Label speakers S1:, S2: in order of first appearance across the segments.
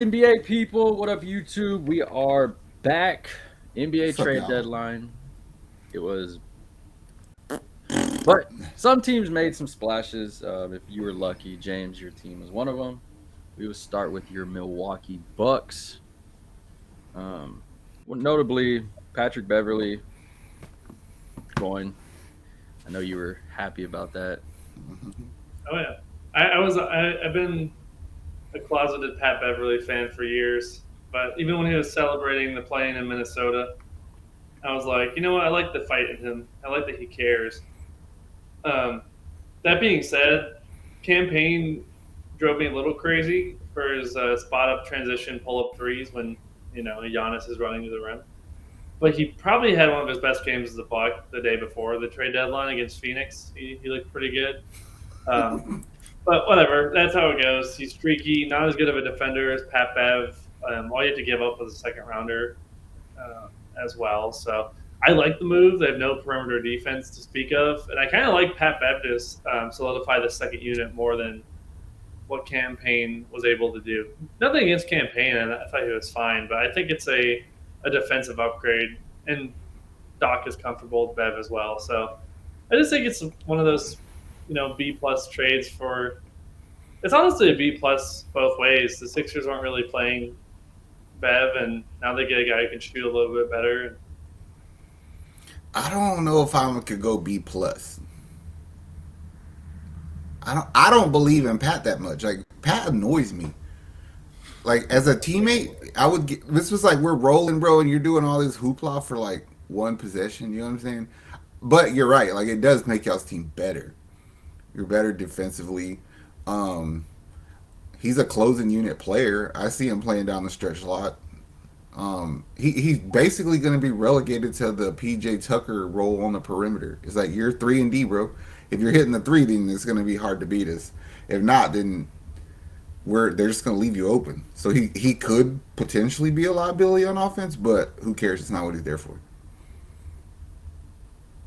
S1: NBA people, what up, YouTube? We are back. NBA
S2: What's up,
S1: trade
S2: y'all?
S1: deadline. It was, but some teams made some splashes. If you were lucky, James, your team was one of them. We will start with your Milwaukee Bucks. Notably, Patrick Beverly going. I know you were happy about that.
S3: Oh yeah, I've been a closeted Pat Beverly fan for years, but even when he was celebrating the playing in Minnesota, I was like, you know what? I like the fight in him. I like that he cares. Um, that being said, campaign drove me a little crazy for his spot up transition pull up threes when Giannis is running to the rim. But he probably had one of his best games as a Buck the day before the trade deadline against Phoenix. He looked pretty good. Um, But whatever, that's how it goes. He's streaky, not as good of a defender as Pat Bev. All you have to give up was a second rounder uh, as well. So I like the move. They have no perimeter defense to speak of, and I kind of like Pat Bev to solidify the second unit more than what Campaign was able to do. Nothing against Campaign, and I thought he was fine, but I think it's a defensive upgrade, and Doc is comfortable with Bev as well. So I just think it's one of those B plus trades for it's honestly a B plus both ways. The Sixers aren't really playing Bev, and now they get a guy who can shoot a little bit better.
S2: I don't know if I could go B plus. I don't believe in Pat that much. Like Pat annoys me. Like as a teammate, I would get. This was like we're rolling, bro, and you're doing all this hoopla for like one possession. You know what I'm saying? But you're right. Like it does make y'all's team better. You're better defensively. Um, he's a closing unit player. I see him playing down the stretch a lot. He's basically going to be relegated to the PJ Tucker role on the perimeter. It's like you're 3 and D, bro. If you're hitting the three, then it's going to be hard to beat us. If not, then they're just going to leave you open. So he could potentially be a liability on offense, but who cares? It's not what he's there for.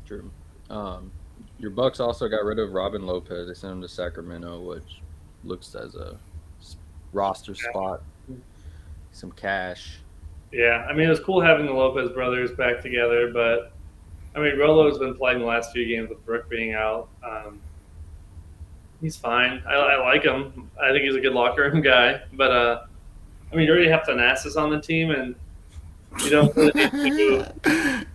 S1: True. Um, your Bucks also got rid of Robin Lopez. They sent him to Sacramento, which looks as a roster spot, some cash.
S3: Yeah, I mean, it was cool having the Lopez brothers back together, but I mean, Rolo's been playing the last few games with Brook being out. He's fine. I like him. I think he's a good locker room guy, but I mean, you already have Thanasis on the team, and you don't really need to.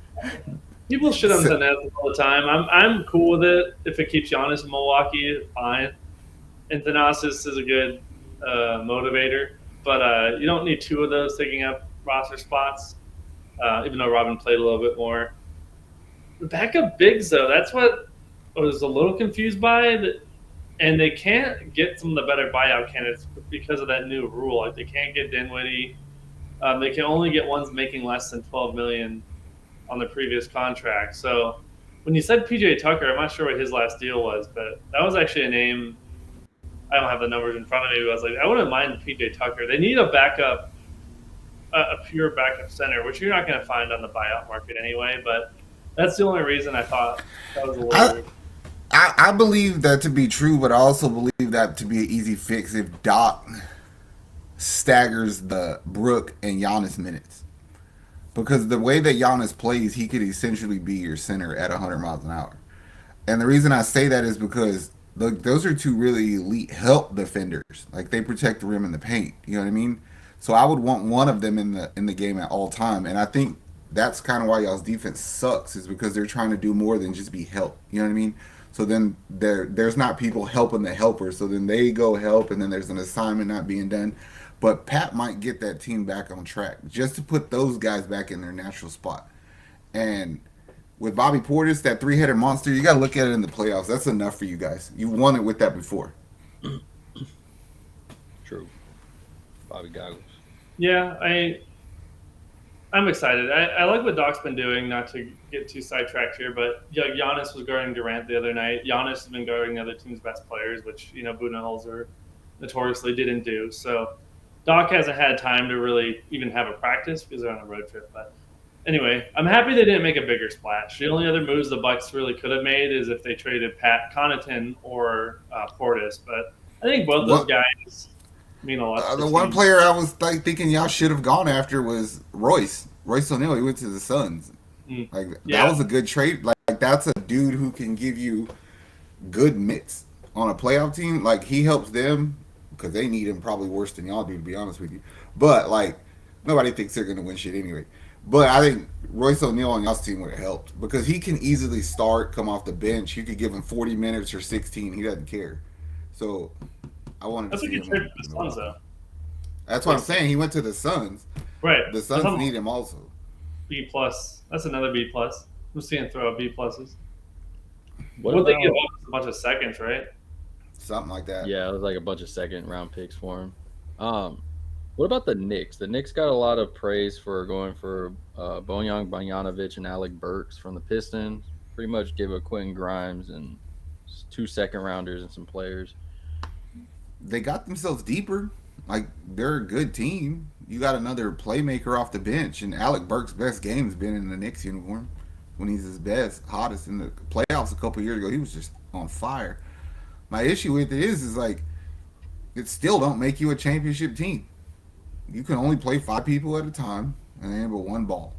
S3: People shit on
S2: So,
S3: Thanasis all the time. I'm cool with it if it keeps Giannis in Milwaukee. Fine. And Thanasis is a good motivator, but you don't need two of those taking up roster spots. Even though Robin played a little bit more. The backup bigs, though, that's what I was a little confused by. And they can't get some of the better buyout candidates because of that new rule. Like they can't get Dinwiddie. They can only get ones making less than 12 million on the previous contract. So when you said PJ Tucker, I'm not sure what his last deal was, but that was actually a name. I don't have the numbers in front of me. But I was like, I wouldn't mind PJ Tucker. They need a backup, a pure backup center, which you're not going to find on the buyout market anyway. But that's the only reason I thought that was a little
S2: I,
S3: weird.
S2: I believe that to be true, but I also believe that to be an easy fix if Doc staggers the Brook and Giannis minutes. Because the way that Giannis plays, he could essentially be your center at 100 miles an hour. And the reason I say that is because those are two really elite help defenders. Like they protect the rim and the paint. You know what I mean? So I would want one of them in the game at all time. And I think that's kind of why y'all's defense sucks is because they're trying to do more than just be help. You know what I mean? So then there's not people helping the helpers. So then they go help, and then there's an assignment not being done. But Pat might get that team back on track just to put those guys back in their natural spot. And with Bobby Portis, that three-headed monster, you got to look at it in the playoffs. That's enough for you guys. You won it with that before.
S1: True. Bobby Goggles.
S3: Yeah, I'm excited. I like what Doc's been doing. Not to get too sidetracked here, but yeah, Giannis was guarding Durant the other night. Giannis has been guarding the other team's best players, which Budenholzer notoriously didn't do. So Doc hasn't had time to really even have a practice because they're on a road trip. But anyway, I'm happy they didn't make a bigger splash. The only other moves the Bucks really could have made is if they traded Pat Connaughton or Portis. But I think both those
S2: What
S3: guys mean a lot to
S2: The
S3: the
S2: one
S3: team.
S2: player I was like thinking y'all should have gone after was Royce O'Neal. He went to the Suns.
S3: Mm.
S2: Like that
S3: Yeah,
S2: was a good trade. Like that's a dude who can give you good mitts on a playoff team. Like he helps them because they need him probably worse than y'all do, to be honest with you. But like nobody thinks they're gonna win shit anyway. But I think Royce O'Neal on y'all's team would have helped because he can easily start, come off the bench. You could give him 40 minutes or 16. He doesn't care. So I wanted to
S3: that's a
S2: see
S3: good
S2: him
S3: trade
S2: in
S3: for the Suns,
S2: Milwaukee.
S3: though.
S2: That's what I'm
S3: Royce,
S2: saying. He went to the Suns.
S3: right?
S2: The
S3: That's
S2: Suns
S3: a
S2: need him also.
S3: B plus. That's another B plus. I'm seeing throw out B pluses.
S1: What
S3: What they give
S1: about?
S3: up is a bunch of seconds, right?
S2: Something like that.
S1: Yeah, it was like a bunch of second round picks for him. What about the Knicks? The Knicks got a lot of praise for going for Bojan Bogdanovic and Alec Burks from the Pistons. Pretty much gave up Quentin Grimes and 2 second rounders and some players.
S2: They got themselves deeper. Like they're a good team. You got another playmaker off the bench, and Alec Burke's best game's been in the Knicks uniform when he's his best, hottest in the playoffs a couple years ago. He was just on fire. My issue with it is like it still don't make you a championship team. You can only play 5 people at a time and they have one ball.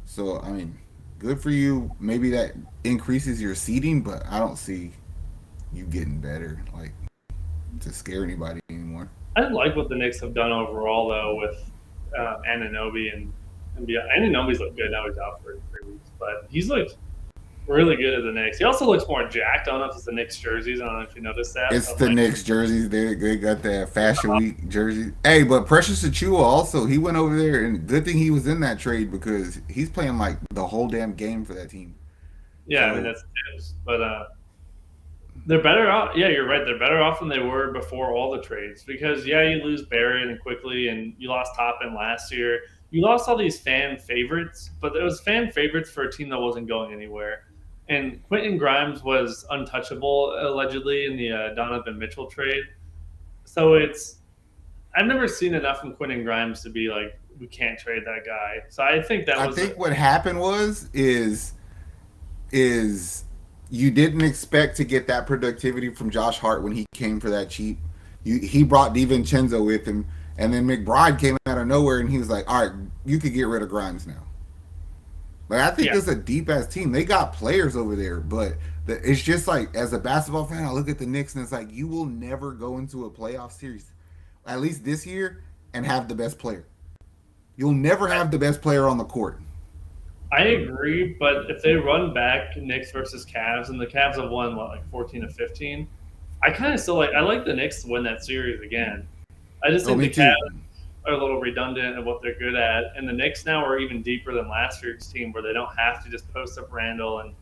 S2: So I mean, good for you. Maybe that increases your seeding, but I don't see you getting better like to scare anybody anymore.
S3: I like what the Knicks have done overall, though, with Anunoby and beyond. Anunoby's looked good. Now he's out for 3 weeks, but he's looked really good at the Knicks. He also looks more jacked. I don't know if it's the Knicks jerseys. I don't know if you noticed that.
S2: It's
S3: But
S2: the
S3: like,
S2: Knicks jerseys. They got that Fashion Week jersey. Hey, but Precious Achua also he went over there, and good thing he was in that trade because he's playing like the whole damn game for that team.
S3: yeah, I mean
S2: So
S3: that's tips, but they're better off. Yeah, you're right. They're better off than they were before all the trades because yeah, you lose Barrett and quickly, and you lost Toppin last year. You lost all these fan favorites, but it was fan favorites for a team that wasn't going anywhere. And Quentin Grimes was untouchable allegedly in the Donovan Mitchell trade. So it's I've never seen enough from Quentin Grimes to be like we can't trade that guy. So I think that
S2: I
S3: was
S2: think what happened is you didn't expect to get that productivity from Josh Hart when he came for that cheap. He brought DiVincenzo with him, and then McBride came out of nowhere, and he was like, "All right, you could get rid of Grimes now." Like I think
S3: yeah.
S2: it's a deep ass team. They got players over there, but it's just like as a basketball fan, I look at the Knicks and it's like you will never go into a playoff series, at least this year, and have the best player. You'll never have the best player on the court.
S3: I agree, but if they run back Knicks versus Cavs, and the Cavs have won what like 14 to 15, I kind of still like. I like the Knicks to win that series again. I just
S2: Oh,
S3: think
S2: me
S3: the
S2: too.
S3: Cavs are a little redundant at what they're good at, and the Knicks now are even deeper than last year's team, where they don't have to just post up Randall and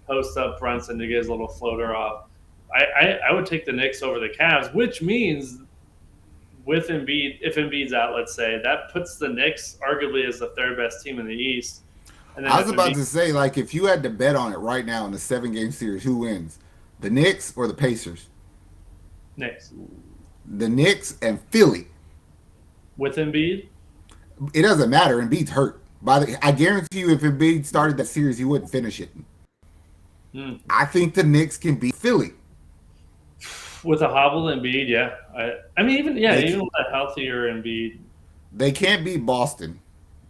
S3: post up Brunson to get his little floater off. I would take the Knicks over the Cavs, which means with Embiid, if Embiid's out, let's say that puts the Knicks arguably as the third best team in the East. And then
S2: I
S3: if
S2: was about
S3: Embiid
S2: to say, like, if you had to bet on it right now in the 7 game series, who wins? The Knicks or the Pacers?
S3: Knicks
S2: The Knicks and Philly.
S3: with Embiid,
S2: It doesn't matter. Embiid's hurt. I guarantee you, if Embiid started that series, he wouldn't finish it.
S3: hmm.
S2: I think the Knicks can beat Philly.
S3: With a hobbled Embiid, yeah. I mean, even yeah,
S2: They
S3: even with a healthier Embiid,
S2: they can't beat Boston.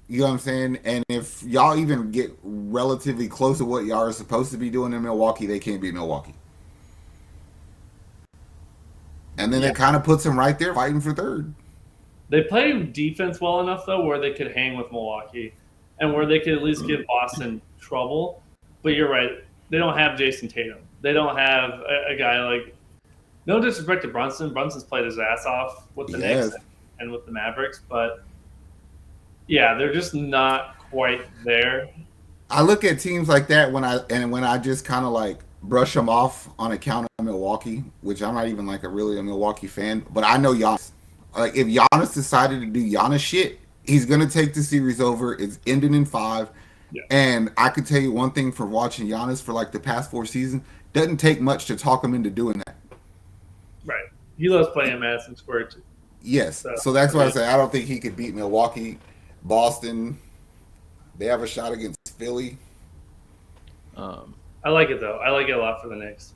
S2: You know what I'm saying? And if y'all even get relatively close to what y'all are supposed to be doing in Milwaukee, they can't beat Milwaukee. And then
S3: yeah.
S2: it kind of puts them right there fighting for third.
S3: They play defense well enough though, where they could hang with Milwaukee, and where they could at least give Boston trouble. But you're right; they don't have Jason Tatum. They don't have a guy like. No disrespect to Brunson. Brunson's played his ass off with the Knicks
S2: Yes.
S3: and with the Mavericks, but yeah, they're just not quite there.
S2: I look at teams like that when I just kind of like brush them off on account of Milwaukee, which I'm not even like really a Milwaukee fan, but I know Giannis. Like if Giannis decided to do Giannis shit, he's gonna take the series over. It's ending in 5,
S3: Yeah,
S2: and I could tell you one thing from watching Giannis for like the past 4 seasons, doesn't take much to talk him into doing that.
S3: right. He loves playing at Madison Square too.
S2: Yes,
S3: So
S2: so that's
S3: I
S2: why I
S3: mean,
S2: say I don't think he could beat Milwaukee, Boston. They have a shot against Philly.
S1: Um,
S3: I like it though. I like it a lot for the Knicks.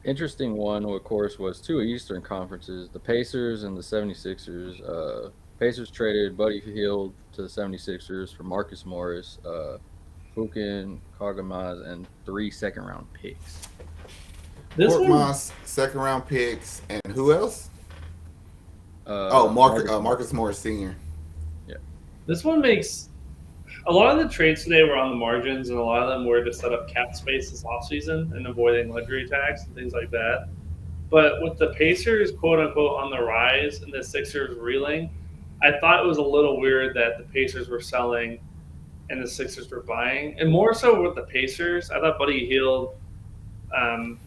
S1: interesting one, of course, was two Eastern conferences, the Pacers and the 76ers. Pacers traded Buddy Hield to the 76ers for Marcus Morris, Fukin Kagamas, and 3 second-round picks.
S3: This one,
S2: Moss, second round picks, and who else? Oh,
S1: Marcus Morris.
S2: Marcus Morris Sr.
S1: Yeah.
S3: this one makes a lot of the trades today were on the margins, and a lot of them were to set up cap space this offseason and avoiding luxury tax and things like that. But with the Pacers, quote unquote, on the rise and the Sixers reeling, I thought it was a little weird that the Pacers were selling and the Sixers were buying. And more so with the Pacers, I thought Buddy Hield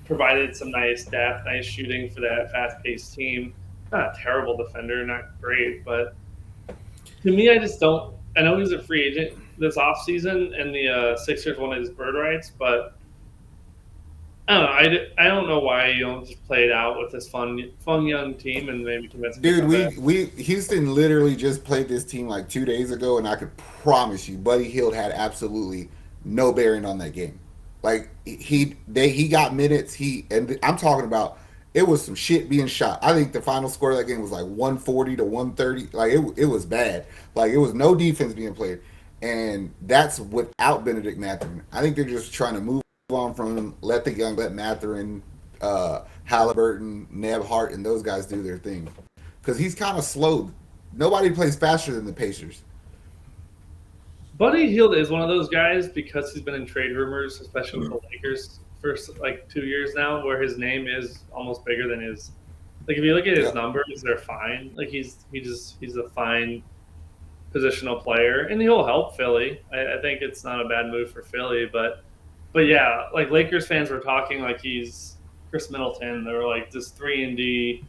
S3: provided some nice depth, nice shooting for that fast paced team. Not a terrible defender, not great, but to me, I just don't. I know he's a free agent this offseason, and the Sixers wanted his bird rights, but I don't know. I don't know why you don't just play it out with this fun young team and maybe convince them to
S2: Dude,
S3: come back.
S2: we Houston literally just played this team like 2 days ago, and I could promise you, Buddy Hield had absolutely no bearing on that game. Like he got minutes. I'm talking about it was some shit being shot. I think the final score of that game was like 140 to 130. Like it was bad. Like it was no defense being played, and that's without Benedict Mathurin. I think they're just trying to move on from him. Let Mathurin, Halliburton, Neb Hart, and those guys do their thing because he's kind of slow. Nobody plays faster than the Pacers.
S3: Buddy Hield is one of those guys because he's been in trade rumors, especially with the Lakers for like 2 years now, where his name is almost bigger than his. Like if you look at his numbers, they're fine. Like he's a fine positional player, and he'll help Philly. I think it's not a bad move for Philly, but yeah, like Lakers fans were talking like he's Chris Middleton. They were like this 3-and-D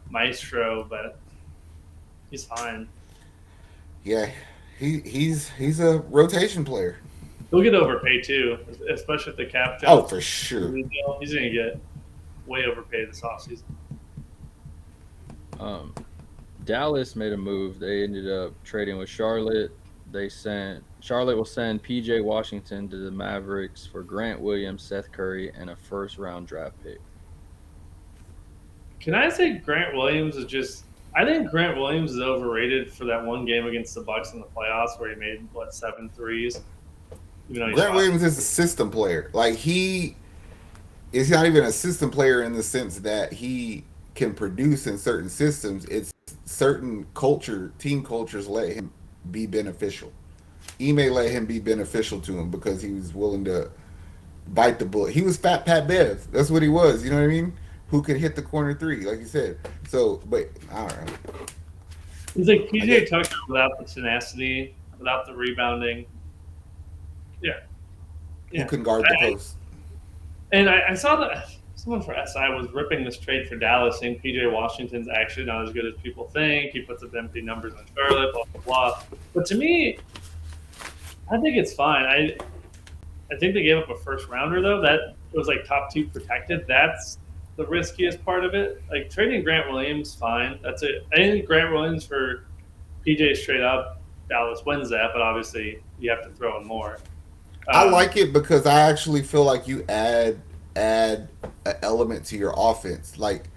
S3: maestro, but he's fine.
S2: Yeah, he's a rotation player.
S3: He'll get overpaid too, especially if the cap
S2: Oh,
S3: jumps.
S2: for sure.
S3: He's going to get way overpaid this offseason.
S1: Um, Dallas made a move. They ended up trading with Charlotte. Charlotte will send PJ Washington to the Mavericks for Grant Williams, Seth Curry, and a first-round draft pick.
S3: Can I say Grant Williams is just? I think Grant Williams is overrated for that one game against the Bucks in the playoffs where he made 7 threes.
S2: Grant Williams is a system player. Like he is not even a system player in the sense that he can produce in certain systems. It's certain team cultures let him be beneficial. Ime let him be beneficial to him because he was willing to bite the bullet. He was Fat Pat Bev. That's what he was. You know what I mean? Who could hit the corner three, like you said. So, but I don't know.
S3: He's like PJ Tucker without the tenacity, without the rebounding. Yeah.
S2: Who can guard the post?
S3: And I saw that someone for SI was ripping this trade for Dallas, saying PJ Washington's actually not as good as people think. He puts up empty numbers on Charlotte, blah blah blah. But to me, I think it's fine. I think they gave up a first rounder though. That was like top 2 protected. That's the riskiest part of it. Like trading Grant Williams, fine. That's it. I think Grant Williams for PJ straight up, Dallas wins that, but obviously you have to throw in more.
S2: I like it because I actually feel like you add an element to your offense. Like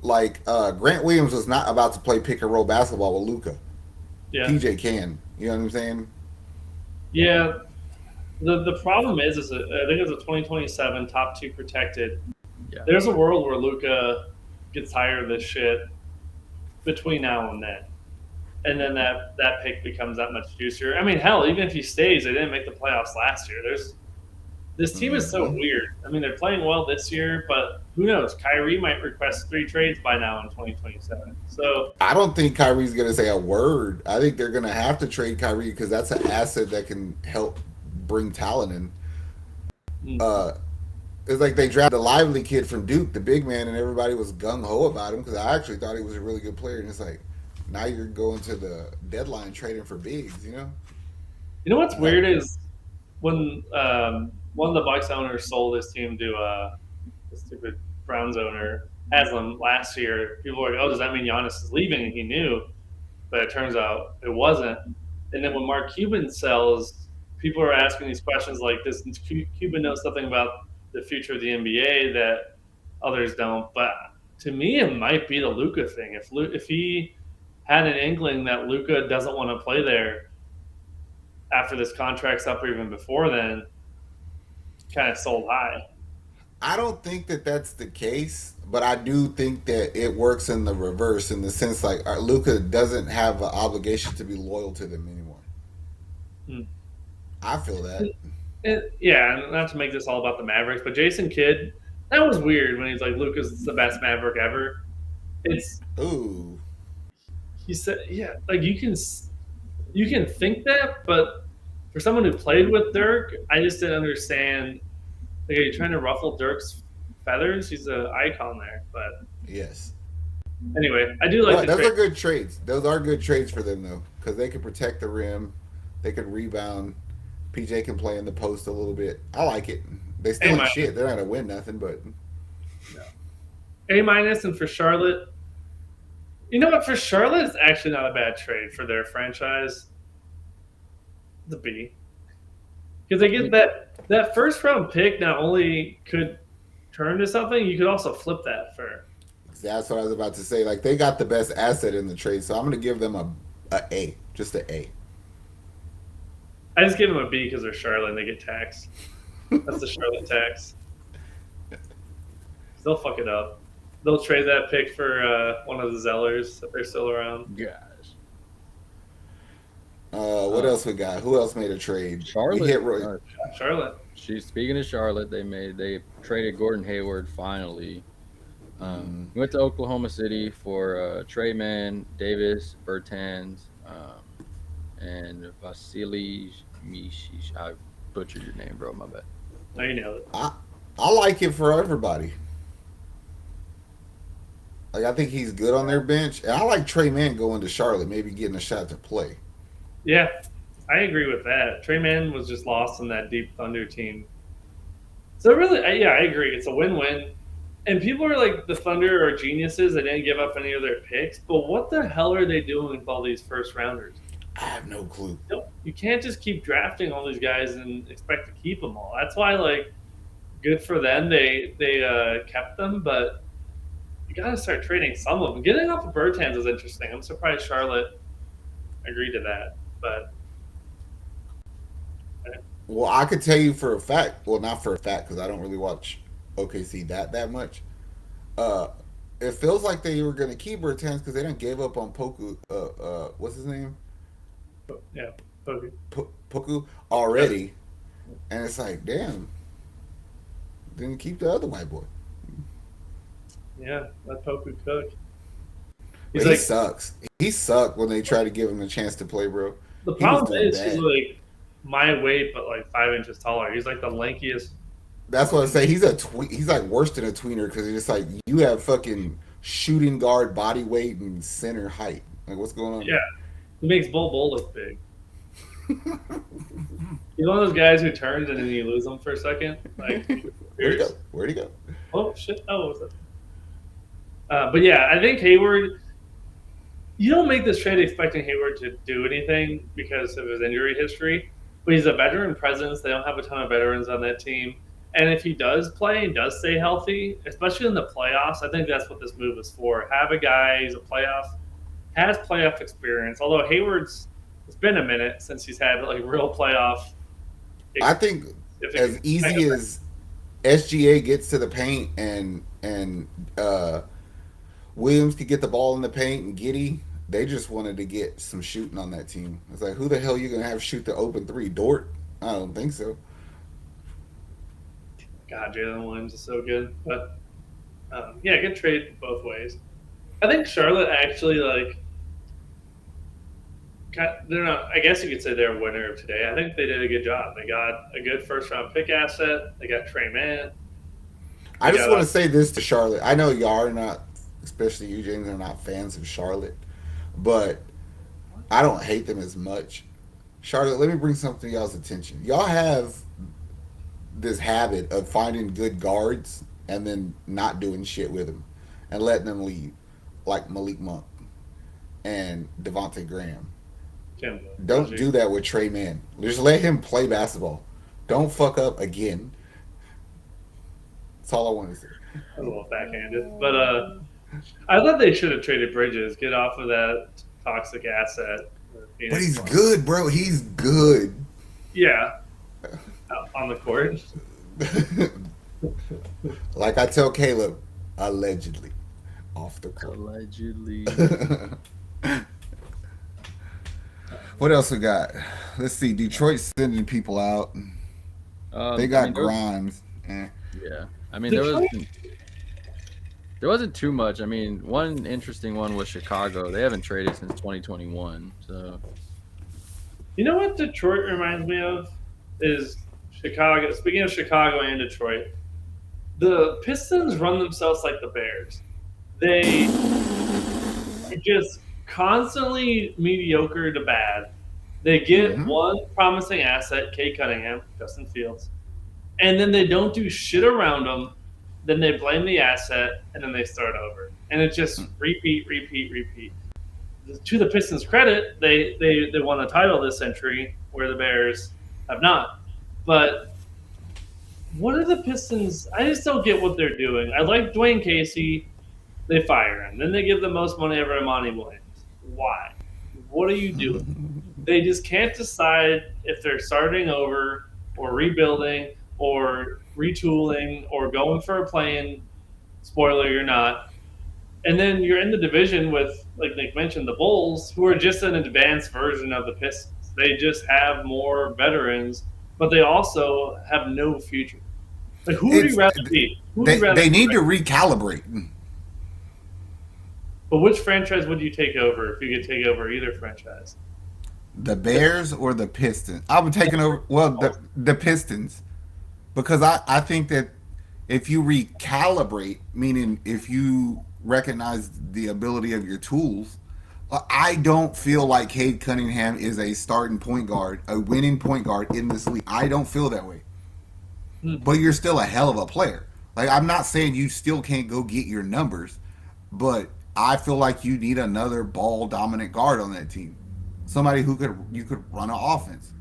S2: Grant Williams was not about to play pick and roll basketball with Luka.
S3: Yeah.
S2: PJ can. You know what I'm saying?
S3: Yeah. The problem is I think it's a 2027 top 2 protected.
S1: Yeah.
S3: There's a world where Luka gets tired of this shit between now and then. And then that pick becomes that much juicier. I mean, hell, even if he stays, they didn't make the playoffs last year. This team is so weird. I mean, they're playing well this year, but who knows? Kyrie might request 3 trades by now in 2027. So
S2: I don't think Kyrie's going to say a word. I think they're going to have to trade Kyrie because that's an asset that can help bring talent in. It's like they drafted a lively kid from Duke, the big man, and everybody was gung-ho about him because I actually thought he was a really good player. And it's like, now you're going to the deadline trading for bigs, you know?
S3: You know what's weird is when one of the Bucks owners sold his team to the stupid Browns owner, Haslam, last year, people were like, oh, does that mean Giannis is leaving? And he knew. But it turns out it wasn't. And then when Mark Cuban sells, people are asking these questions like, does Cuban know something about the future of the NBA that others don't. But to me, it might be the Luka thing. If he had an inkling that Luka doesn't want to play there after this contract's up, or even before then, kind of sold high.
S2: I don't think that that's the case, but I do think that it works in the reverse in the sense like Luca doesn't have an obligation to be loyal to them anymore.
S3: Hmm.
S2: I feel that.
S3: Yeah, and not to make this all about the Mavericks, but Jason Kidd, that was weird when he's like, Luka's the best Maverick ever. It's
S2: Ooh,
S3: he said, yeah, like you can think that, but for someone who played with Dirk, I just didn't understand. Like, are you trying to ruffle Dirk's feathers? He's an icon there. But
S2: yes.
S3: anyway, I do like
S2: But
S3: the
S2: those
S3: trade.
S2: are good trades. Those are good trades for them though, because they can protect the rim, they can rebound. PJ can play in the post a little bit. I like it. They
S3: A
S2: still ain't
S3: minus,
S2: shit. They're not gonna win nothing, but
S3: A minus, and for Charlotte, you know what? For Charlotte, it's actually not a bad trade for their franchise. The B, because they get that first round pick. Not only could turn to something, you could also flip that for.
S2: that's what I was about to say. Like they got the best asset in the trade, so I'm gonna give them a just a A.
S3: I just give them a B because they're Charlotte and they get taxed. That's the Charlotte tax. They'll fuck it up. They'll trade that pick for one of the Zellers if they're still around.
S1: Gosh.
S2: What else we got? Who else made a trade?
S1: Charlotte.
S2: We hit Roy.
S3: Charlotte.
S1: Speaking of Charlotte, they traded Gordon Hayward finally. He went to Oklahoma City for Trey Mann, Davis, Bertans, and Vasily Mishish. I butchered your name, bro. My bad.
S3: No, you nailed it.
S2: I like it for everybody. Like I think he's good on their bench, and I like Trey Mann going to Charlotte, maybe getting a shot to play.
S3: Yeah, I agree with that. Trey Mann was just lost in that deep Thunder team. So really, yeah, I agree. It's a win-win. And people are like, the Thunder are geniuses. They didn't give up any of their picks. But what the hell are they doing with all these first rounders?
S2: I have no clue.
S3: You can't just keep drafting all these guys and expect to keep them all. That's why, like, good for them. They kept them, but you got to start trading some of them. Getting off of Bertans is interesting. I'm surprised Charlotte agreed to that. But
S2: Well, I could tell you for a fact. Well, not for a fact because I don't really watch OKC that much. Uh, it feels like they were going to keep Bertans because they didn't give up on Poku. What's his name?
S3: yeah, okay.
S2: Poku already, and it's like, damn, didn't keep the other white boy.
S3: Yeah, let Poku cook.
S2: But he sucks. He sucked when they tried to give him a chance to play, bro.
S3: The problem is he's like my weight, but like 5 inches taller. He's like the lankiest.
S2: That's what I say. He's he's like worse than a tweener because it's just like you have fucking shooting guard body weight and center height. Like what's going on?
S3: Yeah, he makes Bull look big. He's one of those guys who turns and then you lose him for a second. Like,
S2: Where'd he go? Where'd he go?
S3: Oh shit! Oh, what was that? But yeah, I think Hayward. You don't make this trade expecting Hayward to do anything because of his injury history, but he's a veteran presence. They don't have a ton of veterans on that team. And if he does play and does stay healthy, especially in the playoffs, I think that's what this move is for. Have a guy who's has playoff experience. Although it's been a minute since he's had like real playoff.
S2: I think as easy as SGA gets to the paint and Williams could get the ball in the paint and Giddey, they just wanted to get some shooting on that team. It's like, who the hell are you gonna have shoot the open three? Dort? I don't think so.
S3: God, Jalen Williams is so good. But yeah, good trade both ways. I think Charlotte actually they're not. I guess you could say they're a winner of today. I think they did a good job. They got a good first round pick asset. They got Trey Mann.
S2: I just want to say this to Charlotte. I know y'all are not, especially you, James, are not fans of Charlotte, but I don't hate them as much. Charlotte, let me bring something to y'all's attention. Y'all have this habit of finding good guards and then not doing shit with them and letting them leave, like Malik Monk and Devontae Graham. Don't do that with Trey Mann. Just let him play basketball. Don't fuck up again. That's all I want to say.
S3: A little backhanded, but I thought they should have traded Bridges. Get off of that toxic asset.
S2: But he's good, bro. He's good.
S3: Yeah, on the court.
S2: Like I tell Caleb, allegedly, off the court.
S1: Allegedly.
S2: What else we got? Let's see. Detroit's sending people out. They got Grimes.
S1: Yeah, I mean there wasn't too much. I mean, one interesting one was Chicago. They haven't traded since 2021. So,
S3: You know what Detroit reminds me of is Chicago. Speaking of Chicago and Detroit, the Pistons run themselves like the Bears. They are just constantly mediocre to bad. They get one promising asset, Kate Cunningham, Justin Fields, and then they don't do shit around them. Then they blame the asset, and then they start over. And it just repeat. To the Pistons' credit, they won a title this century, where the Bears have not. But what are the Pistons? I just don't get what they're doing. I like Dwayne Casey. They fire him. Then they give the most money ever to Monty Williams. Why? What are you doing? They just can't decide if they're starting over or rebuilding or retooling or going for a play-in, spoiler, you're not. And then you're in the division with, like Nick mentioned, the Bulls, who are just an advanced version of the Pistons. They just have more veterans, but they also have no future. Like, who would you rather be?
S2: They need to recalibrate.
S3: But which franchise would you take over if you could take over either franchise?
S2: The Bears or the Pistons? I would take over. Well, the Pistons, because I think that if you recalibrate, meaning if you recognize the ability of your tools, I don't feel like Cade Cunningham is a starting point guard, a winning point guard in this league. I don't feel that way. But you're still a hell of a player. Like, I'm not saying you still can't go get your numbers, but I feel like you need another ball dominant guard on that team. Somebody who you could run an offense.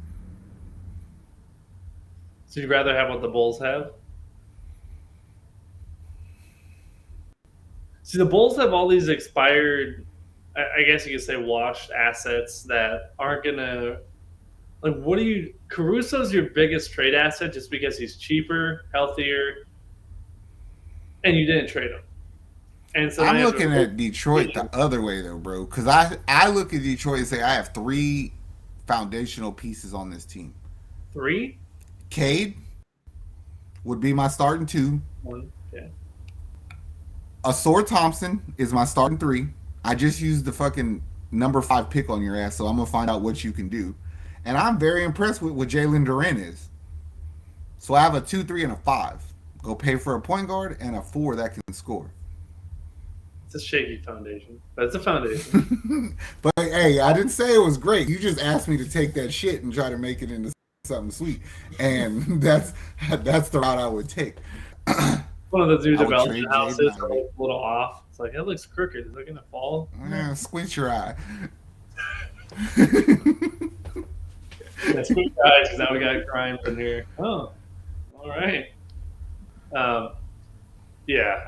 S3: So you'd rather have what the Bulls have? See, the Bulls have all these expired, I guess you could say, washed assets that aren't gonna. Like, what do you? Caruso's your biggest trade asset just because he's cheaper, healthier, and you didn't trade him. And so
S2: I'm looking at Detroit the other way though, bro. Because I look at Detroit and say I have three foundational pieces on this team.
S3: Three?
S2: Cade would be my starting two.
S3: One. Yeah.
S2: Asor Thompson is my starting three. I just used the fucking number 5 pick on your ass, so I'm gonna find out what you can do. And I'm very impressed with what Jalen Duren is. So I have a 2, 3, and a 5. Go pay for a point guard and a 4 that can score.
S3: It's a shaky foundation, but it's a foundation.
S2: But hey, I didn't say it was great. You just asked me to take that shit and try to make it into something sweet, and that's the route I would take.
S3: One of those new development houses are like a little off. It's like, it looks crooked. Is it going to fall?
S2: Squint your eye.
S3: Yeah, squint your eyes because now we got Grimes in here. Oh, all right. Yeah,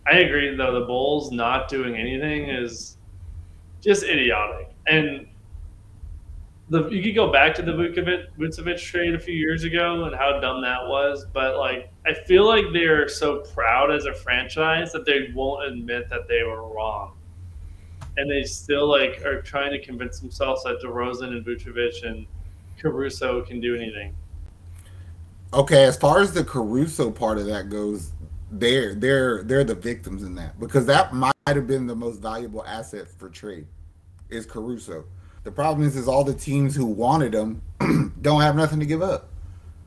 S3: I agree, though. The Bulls not doing anything is just idiotic. And you could go back to the Vucevic trade a few years ago and how dumb that was. But, like, I feel like they're so proud as a franchise that they won't admit that they were wrong. And they still, like, are trying to convince themselves that DeRozan and Vucevic and Caruso can do anything.
S2: Okay, as far as the Caruso part of that goes, they're the victims in that, because that might have been the most valuable asset for trade is Caruso. The problem is all the teams who wanted him don't have nothing to give up.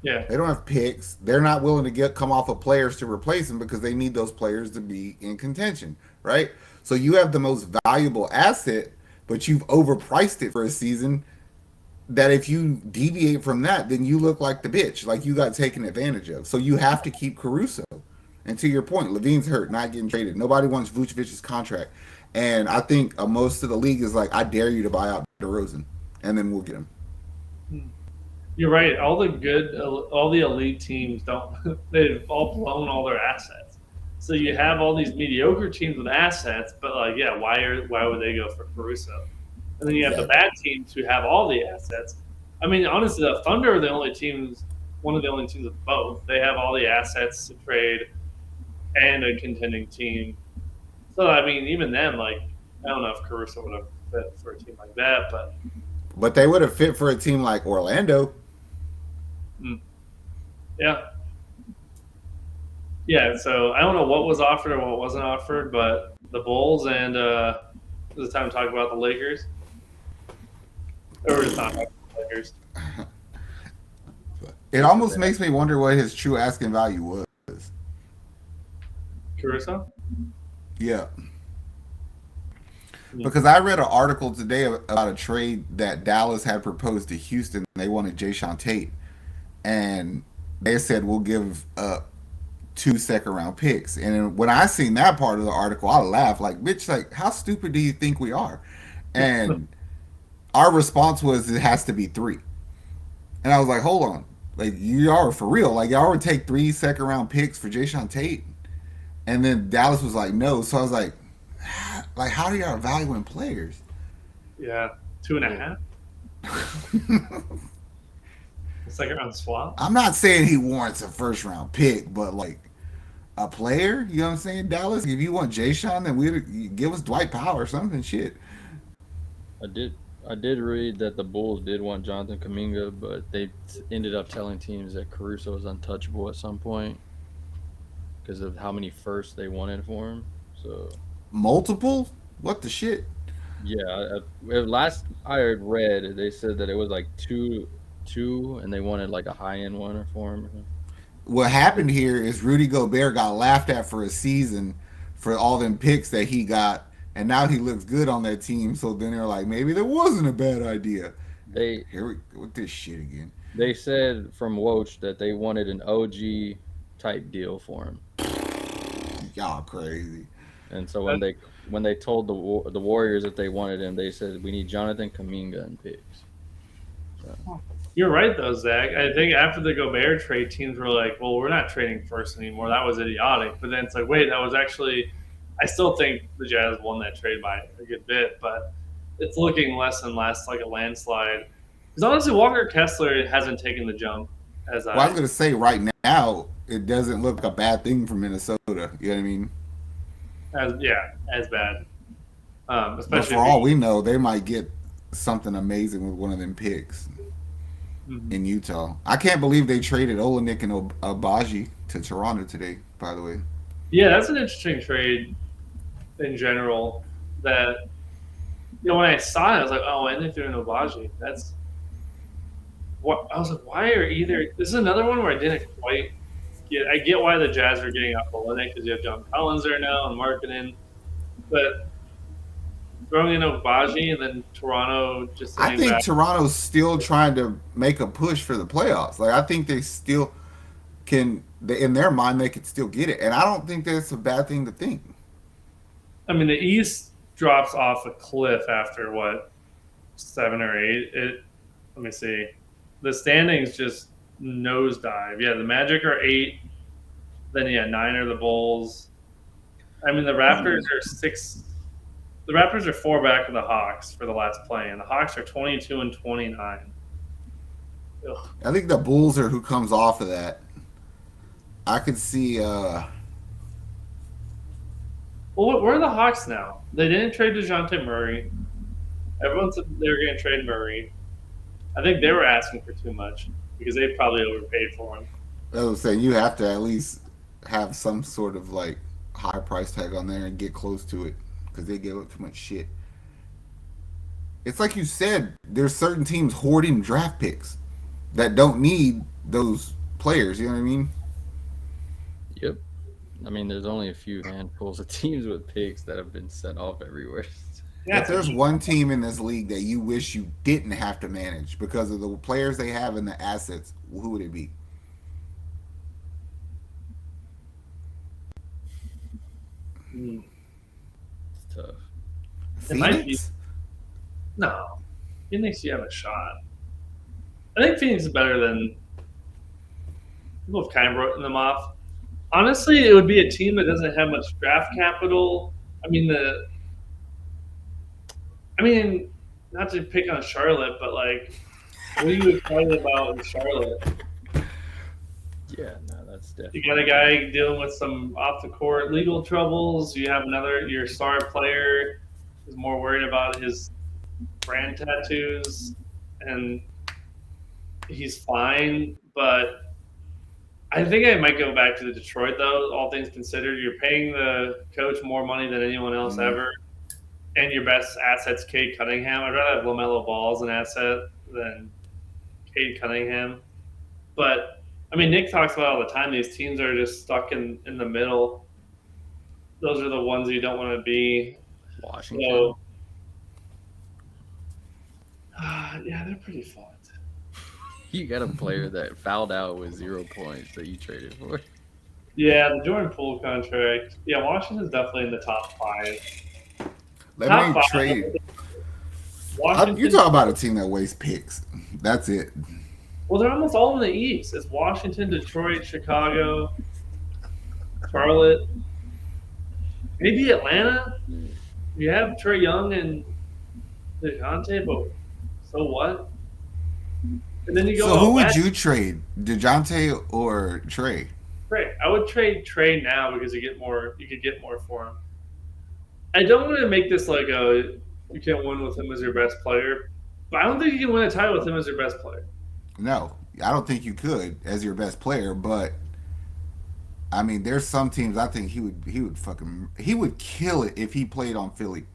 S3: Yeah,
S2: they don't have picks. They're not willing to come off of players to replace him because they need those players to be in contention, right? So you have the most valuable asset, but you've overpriced it for a season. That if you deviate from that, then you look like the bitch, like you got taken advantage of. So you have to keep Caruso. And to your point, Levine's hurt, not getting traded. Nobody wants Vucevic's contract. And I think most of the league is like, I dare you to buy out DeRozan, and then we'll get him.
S3: You're right. All the elite teams don't. They've all blown all their assets. So you have all these mediocre teams with assets, but like, yeah, why would they go for Caruso? And then you have the
S2: Yeah.
S3: bad teams who have all the assets. I mean, honestly, the Thunder are the only teams, one of the only teams with both. They have all the assets to trade and a contending team. So I mean, even then, like, I don't know if Caruso would have fit for a team like that, but
S2: But they would have fit for a team like Orlando.
S3: mm, yeah, yeah. So I don't know what was offered or what wasn't offered, but the Bulls and is it time to talk about the Lakers? Or we're just not talking about the Lakers?
S2: It almost makes me wonder what his true asking value was.
S3: Caruso?
S2: Yeah.
S3: Mm.
S2: Because I read an article today about a trade that Dallas had proposed to Houston. They wanted Jayshawn Tate. And they said, we'll give up 2 second round picks. And when I seen that part of the article, I laughed like, bitch, like, how stupid do you think we are? And our response was, it has to be 3. And I was like, hold on. Like, you are for real. Like, y'all would take 3 second round picks for Jayshawn Tate? And then Dallas was like, no. So I was like, how do y'all valuing players?
S3: Yeah, 2.5. Second round swap.
S2: I'm not saying he warrants a first round pick, but like a player, you know what I'm saying? Dallas, if you want Jayshawn, then we give us Dwight Powell or something. Shit.
S1: I did I did read that the Bulls did want Jonathan Kaminga, but they ended up telling teams that Caruso was untouchable at some point because of how many firsts they wanted for him. So
S2: Multiple? What the shit?
S1: yeah, last I had read, they said that it was like two, and they wanted like a high end one for him.
S2: What happened here is Rudy Gobert got laughed at for a season for all them picks that he got, and now he looks good on that team. So then they're like, maybe that wasn't a bad idea.
S1: They
S2: Here we go with this shit again.
S1: they said from Woj that they wanted an OG type deal for him,
S2: Y'all crazy.
S1: and so
S3: That,
S1: when they told the Warriors that they wanted him, they said we need Jonathan Kaminga and picks. So
S3: you're right, though, Zach. I think after the Gobert trade, teams were like, well, we're not trading first anymore. That was idiotic. But then it's like, wait, that was actually. I still think the Jazz won that trade by a good bit, but it's looking less and less like a landslide. Because honestly, Walker Kessler hasn't taken the jump as
S2: Well, I was
S3: I
S2: gonna say right now it doesn't look like a bad thing for Minnesota. You know what I mean?
S3: as bad.
S2: But
S3: Especially
S2: for
S3: if
S2: all we know, they might get something amazing with one of them picks
S3: Mhm.
S2: in Utah. I can't believe they traded Olenek and Abaji to Toronto today. By the way,
S3: Yeah, that's an interesting trade in general. That when I saw it, I was like, oh, and they threw in Obagi. That's what I was like. Why are either? This is another one where I didn't quite get. I get why the Jazz are getting off Olenek because you have John Collins there now and marketing, but throwing in Obagi and then Toronto just
S2: I
S3: sitting
S2: think
S3: back.
S2: Toronto's still trying to make a push for the playoffs. Like I think they still can. In their mind, they could still get it, and I don't think that's a bad thing to think.
S3: I mean, the East drops off a cliff after what 7 or 8. Let me see. The standings just nosedive. Yeah, the Magic are 8. Then 9 are the Bulls. I mean, the Raptors are 6. The Raptors are 4 back of the Hawks for the last play, and the Hawks are 22 and 29. Ugh.
S2: I think the Bulls are who comes off of that. I could see.
S3: Well, where are the Hawks now? They didn't trade DeJounte Murray. Everyone said they were going to trade Murray. I think they were asking for too much because they probably overpaid for him.
S2: I was saying you have to at least have some sort of like high price tag on there and get close to it because they give up too much shit. It's like you said, there's certain teams hoarding draft picks that don't need those players. You know what I mean?
S1: yep. I mean, there's only a few handfuls of teams with picks that have been sent off everywhere.
S3: Yeah,
S2: If there's one team in this league that you wish you didn't have to manage because of the players they have and the assets, who would it be?
S1: It's tough.
S3: it might be.
S2: Phoenix?
S3: No, Phoenix, you have a shot. I think Phoenix is better than people have kind of written them off. Honestly, it would be a team that doesn't have much draft capital. I mean, I mean, not to pick on Charlotte, but like, what are you excited about in Charlotte?
S1: Yeah, no, that's
S3: You got a
S1: definitely
S3: guy dealing with some off the court legal troubles. You have your star player is more worried about his brand tattoos, and he's fine. But I think I might go back to the Detroit though. All things considered, you're paying the coach more money than anyone else
S2: Mm-hmm.
S3: ever, and your best asset's Cade Cunningham. I'd rather have LaMelo Ball as an asset than Cade Cunningham. But I mean, Nick talks about all the time. These teams are just stuck in the middle. Those are the ones you don't want to be.
S1: Washington.
S3: So yeah, they're pretty fucked.
S1: You got a player that fouled out with 0 points that you traded for.
S3: Yeah, the Jordan Poole contract. Yeah, Washington's definitely in the top five.
S2: Let
S3: Top
S2: me
S3: five.
S2: trade. You
S3: Washington.
S2: talk about a team that wastes picks. That's it.
S3: Well, they're almost all in the East. It's Washington, Detroit, Chicago, Charlotte, maybe Atlanta. You have Trey Young and DeJounte, but so what? And then you go.
S2: So who would
S3: West.
S2: you trade, Dejounte or Trey?
S3: Trey. I would trade Trey now because you get more. You could get more for him. I don't want to make this like a you can't win with him as your best player, but I don't think you can win a title with him as your best player.
S2: No, I don't think you could as your best player. But I mean, there's some teams I think he would kill it if he played on Philly.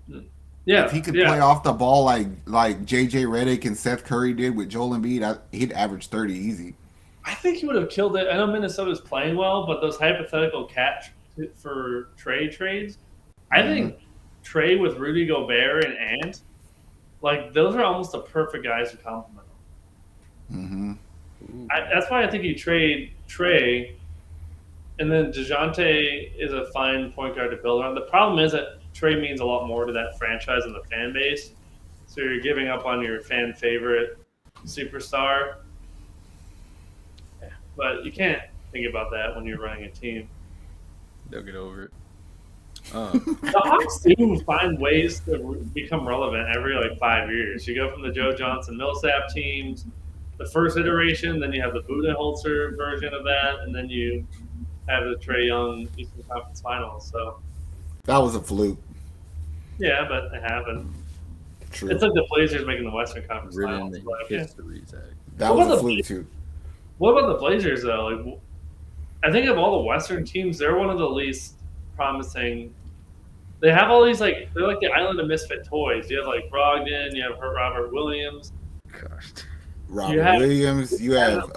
S2: If
S3: Yeah,
S2: he could
S3: yeah.
S2: play off the ball like JJ Redick and Seth Curry did with Joel Embiid, he'd average 30 easy.
S3: I think he would have killed it. I know Minnesota's playing well, but those hypothetical catch for Trey trades, I
S2: Mm-hmm.
S3: think Trey with Rudy Gobert and Ant, like those are almost the perfect guys to complement him.
S2: Mm-hmm.
S3: That's why I think you trade Trey, and then Dejounte is a fine point guard to build around. The problem is that Trey means a lot more to that franchise and the fan base, so you're giving up on your fan favorite superstar. But you can't think about that when you're running a team.
S1: They'll get over it.
S3: The Hawks do find ways to become relevant every like 5 years. You go from the Joe Johnson Millsap teams, the first iteration, then you have the Budenholzer version of that, and then you have the Trey Young Eastern Conference Finals. So
S2: That was a fluke.
S3: yeah, but it happened.
S2: True.
S3: It's like the Blazers making the Western Conference
S1: Written
S3: Finals.
S1: in
S3: But,
S1: the
S3: yeah.
S1: history, Zach.
S2: That
S3: What
S2: was a
S3: about
S2: fluke too.
S3: What about the Blazers though? Like, I think of all the Western teams, they're one of the least promising. They have all these like they're like the island of misfit toys. You have like Brogdon, you have Robert Williams,
S1: Gosh.
S2: Robert
S3: have-
S2: Williams. You have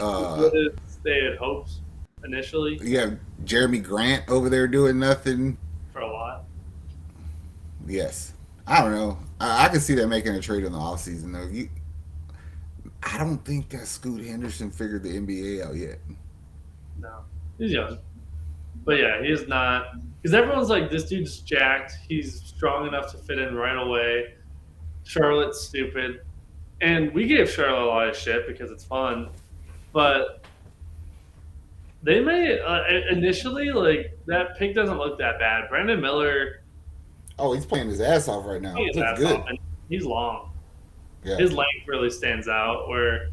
S3: they had hopes initially
S2: Jeremy Grant over there doing nothing.
S3: for a lot.
S2: Yes. I don't know. I can see them making a trade in the offseason though. I don't think that Scoot Henderson figured the NBA out yet.
S3: No, he's young, but yeah, he is not. Because everyone's like, this dude's jacked. He's strong enough to fit in right away. Charlotte's stupid, and we gave Charlotte a lot of shit because it's fun, but they may initially like that pick doesn't look that bad. Brandon Miller,
S2: Oh, he's playing his ass off right now.
S3: he's
S2: Looks good.
S3: He's long.
S2: Yeah.
S3: His length really stands out. Where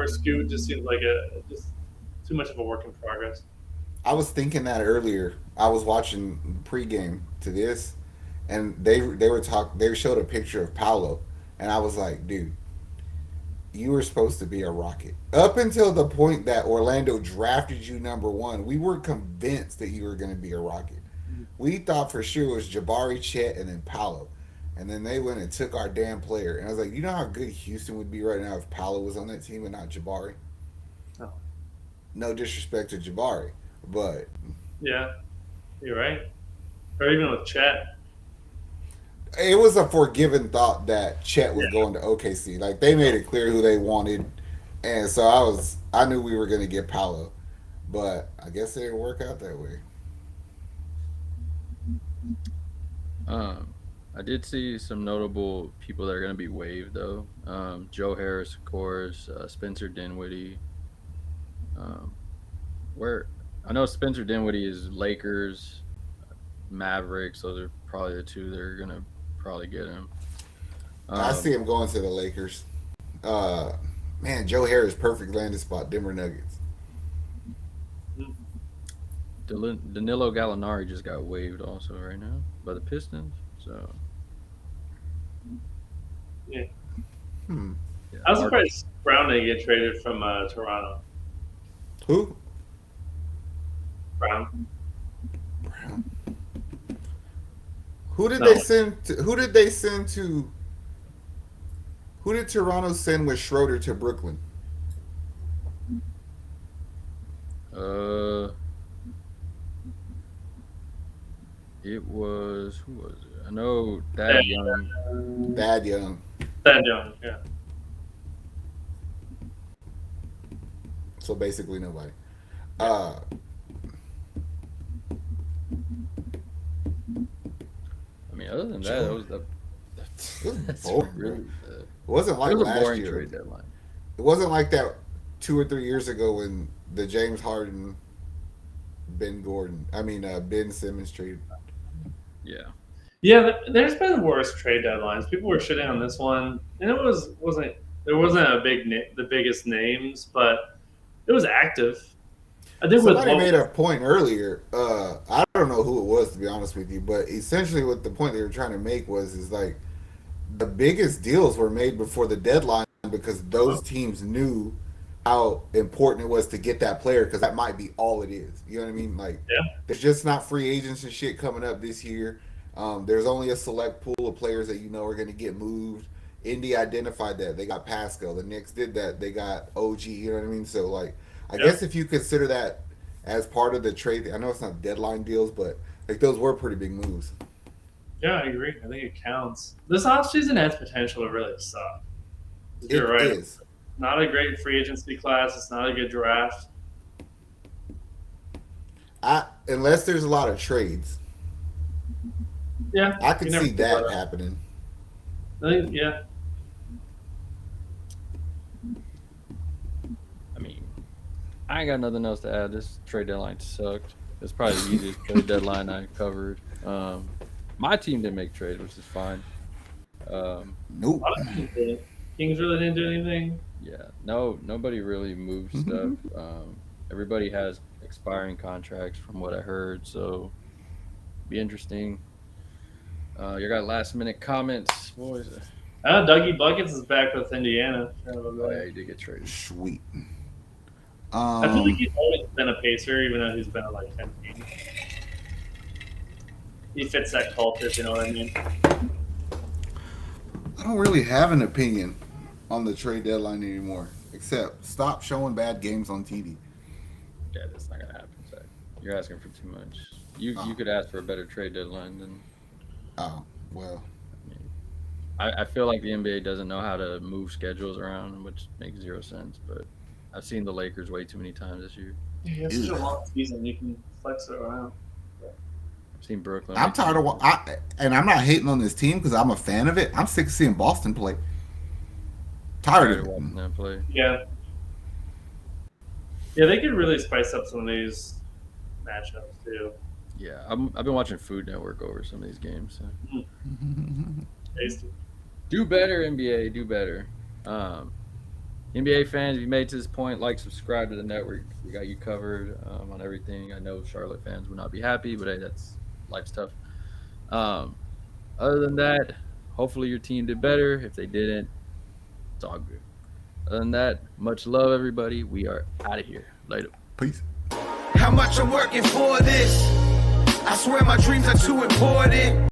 S3: Scoot just seems like just too much of a work in progress.
S2: I was thinking that earlier. I was watching pregame to this, and they showed a picture of Paolo, and I was like, dude, you were supposed to be a Rocket. Up until the point that Orlando drafted you number one, we were convinced that you were going to be a Rocket. We thought for sure it was Jabari, Chet, and then Paolo. And then they went and took our damn player. And I was like, you know how good Houston would be right now if Paolo was on that team and not Jabari?
S3: Oh.
S2: No disrespect to Jabari, but
S3: Yeah, you're right. Or even with Chet.
S2: it was a forgiven thought that Chet was going to OKC. Like they made it clear who they wanted, and so I knew we were going to get Paolo, but I guess it didn't work out that way.
S1: I did see some notable people that are going to be waived though. Joe Harris, of course, Spencer Dinwiddie. Um, where I know Spencer Dinwiddie is Lakers, Mavericks. Those are probably the two that are going to probably get him.
S2: I see
S1: Um,
S2: him going to the Lakers. Uh, Man, Joe Harris, perfect landing spot. Denver Nuggets.
S1: Danilo Gallinari just got waived also right now by the Pistons. So
S3: Yeah.
S2: Hmm.
S1: yeah,
S3: I was
S1: Mark,
S3: surprised Brown didn't get traded from Toronto.
S2: Who?
S3: Brown.
S2: Brown. Who did
S3: No.
S2: they send? Who did they send to? Who did Toronto send with Schroeder to Brooklyn?
S1: uh, it was who was it? I know Thad Young.
S2: Thad Young.
S3: Thad Young, yeah.
S2: So basically nobody.
S1: I mean, other than that,
S2: Joe-
S1: that was the.
S2: It was
S1: That's
S2: boring.
S1: really
S2: It wasn't
S1: it
S2: like
S1: was a
S2: last
S1: boring
S2: year.
S1: trade deadline.
S2: It wasn't like that 2 or 3 years ago when the James Harden, Ben Simmons trade.
S1: Yeah,
S3: Yeah, there's been worse trade deadlines. People were shitting on this one, and it wasn't there wasn't the biggest names, but it was active. I think with
S2: Somebody made a point earlier. I don't know who it was to be honest with you, but essentially what the point they were trying to make is like the biggest deals were made before the deadline because those teams knew how important it was to get that player because that might be all it is. You know what I mean? Like,
S3: yeah,
S2: there's just not free agents and shit coming up this year. There's only a select pool of players that you know are going to get moved. Indy identified that. They got Pascal. The Knicks did that. They got OG. You know what I mean? So, like, I
S3: yeah,
S2: guess if you consider that as part of the trade, I know it's not deadline deals, but, like, those were pretty big moves.
S3: yeah. I agree. I think it counts. This offseason has potential to really suck.
S2: It
S3: You're right.
S2: is.
S3: Not a great free agency class. It's not a good draft.
S2: Unless there's a lot of trades,
S3: Yeah,
S2: I could
S3: you never
S2: see
S3: think
S2: that
S3: about it.
S2: happening.
S3: I think, yeah,
S1: I mean, I ain't got nothing else to add. This trade deadline sucked. It's probably the easiest trade deadline I covered. My team didn't make trades, which is fine.
S3: a
S2: Nope.
S3: lot of teams didn't. Kings really didn't do anything.
S1: Yeah, no, nobody really moved stuff. Everybody has expiring contracts, from what I heard. So, be interesting. You got last minute comments, boys.
S3: Dougie Buckets is back with Indiana.
S1: Oh yeah, he did get traded.
S2: Sweet.
S3: I feel like he's always been a pacer, even though he's been at like 10 teams. He fits that culture, if you know what I mean.
S2: I don't really have an opinion on the trade deadline anymore, except stop showing bad games on TV.
S1: Yeah, that's not gonna happen. Zach. You're asking for too much. You could ask for a better trade deadline than.
S2: Oh, well.
S1: I mean, I feel like the NBA doesn't know how to move schedules around, which makes zero sense. But I've seen the Lakers way too many times this year.
S3: Yeah, it's such a long season. You can flex it around.
S1: I've seen Brooklyn.
S2: I'm tired of and I'm not hating on this team because I'm a fan of it. I'm sick of seeing Boston play. Tired of
S1: watching
S2: it.
S1: them play.
S3: Yeah. Yeah, they could really spice up some of these matchups, too.
S1: Yeah, I've been watching Food Network over some of these games. So.
S3: Tasty.
S1: Do better, NBA. Do better. NBA fans, if you made it to this point, like, subscribe to the network. We got you covered on everything. I know Charlotte fans would not be happy, but hey, that's life's tough. Other than that, hopefully your team did better. If they didn't, it's all good. Other than that, much love, everybody. We are out of here. Later.
S2: Peace.
S4: How much I'm working for this? I swear my dreams are too important.